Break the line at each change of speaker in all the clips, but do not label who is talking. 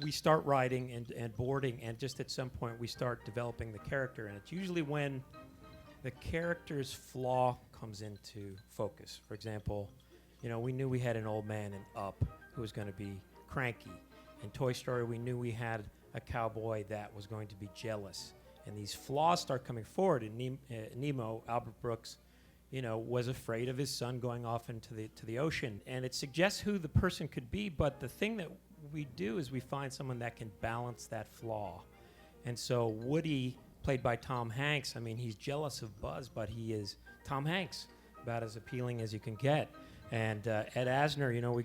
we start writing and boarding, and just at some point we start developing the character, and it's usually when the character's flaw comes into focus. For example, we knew we had an old man in Up who was going to be cranky. In Toy Story, we knew we had a cowboy that was going to be jealous. And these flaws start coming forward. In Nemo, Albert Brooks, was afraid of his son going off into the ocean. And it suggests who the person could be, but the thing that we do is we find someone that can balance that flaw. And so Woody, played by Tom Hanks, he's jealous of Buzz, but he is Tom Hanks, about as appealing as you can get. And Ed Asner,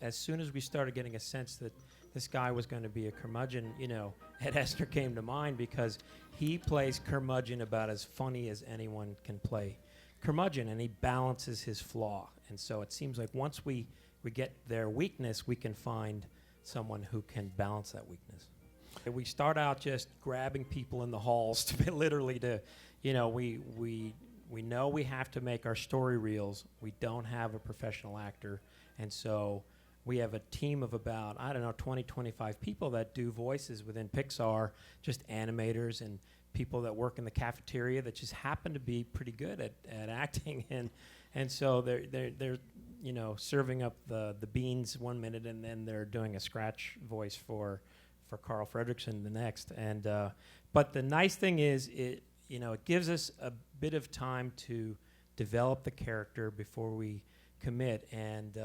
as soon as we started getting a sense that this guy was going to be a curmudgeon, Ed Asner came to mind because he plays curmudgeon about as funny as anyone can play curmudgeon, and he balances his flaw. And so it seems like once we get their weakness, we can find someone who can balance that weakness. We start out just grabbing people in the halls we know we have to make our story reels. We don't have a professional actor, and so we have a team of about, 20, 25 people that do voices within Pixar, just animators and people that work in the cafeteria that just happen to be pretty good at acting, and so they're serving up the beans one minute, and then they're doing a scratch voice for Carl Fredricksen the next. And but the nice thing is it gives us a bit of time to develop the character before we commit, and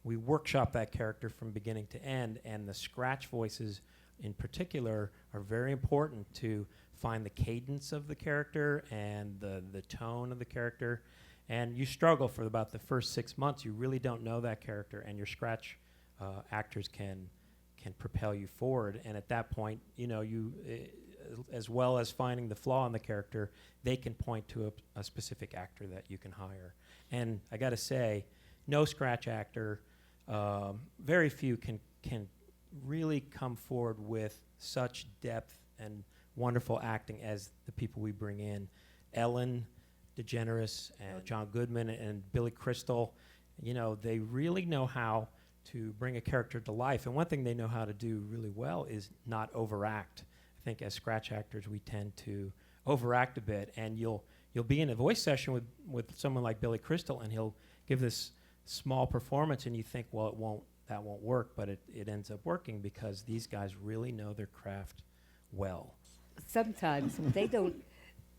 we workshop that character from beginning to end, and the scratch voices in particular are very important to find the cadence of the character and the tone of the character. And you struggle for about the first 6 months. You really don't know that character, and your scratch actors can propel you forward. And at that point, as well as finding the flaw in the character, they can point to a specific actor that you can hire. And I got to say, no scratch actor, very few can really come forward with such depth and wonderful acting as the people we bring in. Ellen DeGeneres and John Goodman and Billy Crystal, they really know how to bring a character to life. And one thing they know how to do really well is not overact. I think as scratch actors, we tend to overact a bit, and you'll be in a voice session with someone like Billy Crystal, and he'll give this small performance, and you think, well, that won't work, but it ends up working because these guys really know their craft well.
Sometimes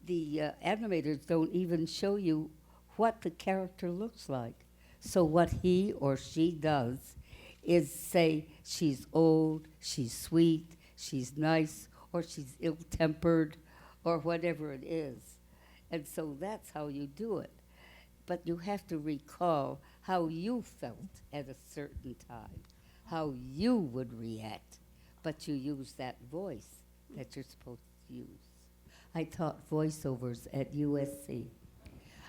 the animators don't even show you what the character looks like. So what he or she does is say she's old, she's sweet, she's nice, or she's ill-tempered, or whatever it is. And so that's how you do it. But you have to recall how you felt at a certain time, how you would react, but you use that voice that you're supposed to use. I taught voiceovers at USC.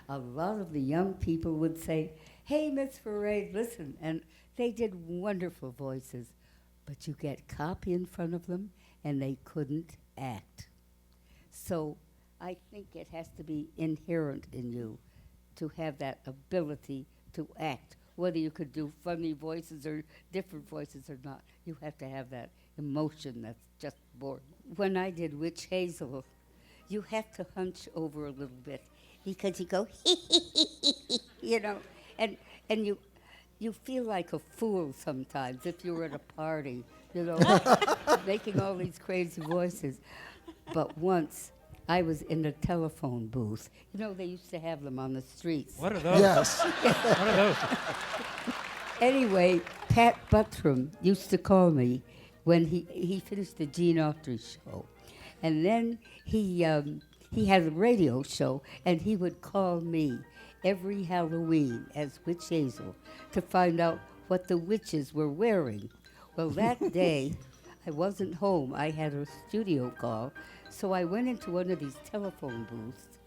A lot of the young people would say, "Hey, Miss Foray, listen," and they did wonderful voices, but you get copy in front of them, and they couldn't act. So I think it has to be inherent in you to have that ability to act, whether you could do funny voices or different voices or not. You have to have that emotion that's just born. When I did Witch Hazel, you have to hunch over a little bit because you go, and you feel like a fool sometimes if you're at a party, making all these crazy voices. But once I was in a telephone booth. They used to have them on the streets.
What are those?
Yes.
What are those?
Anyway, Pat Buttram used to call me when he finished the Gene Autry show. And then he had a radio show, and he would call me every Halloween as Witch Hazel to find out what the witches were wearing. Well, that day, I wasn't home. I had a studio call, so I went into one of these telephone booths,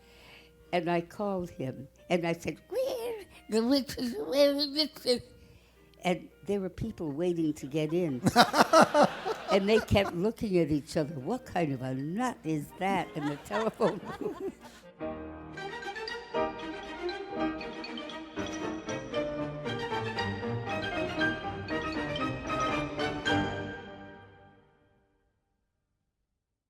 and I called him, and I said, "Where the witches? Where the witches?" And there were people waiting to get in. And they kept looking at each other. What kind of a nut is that in the telephone booth?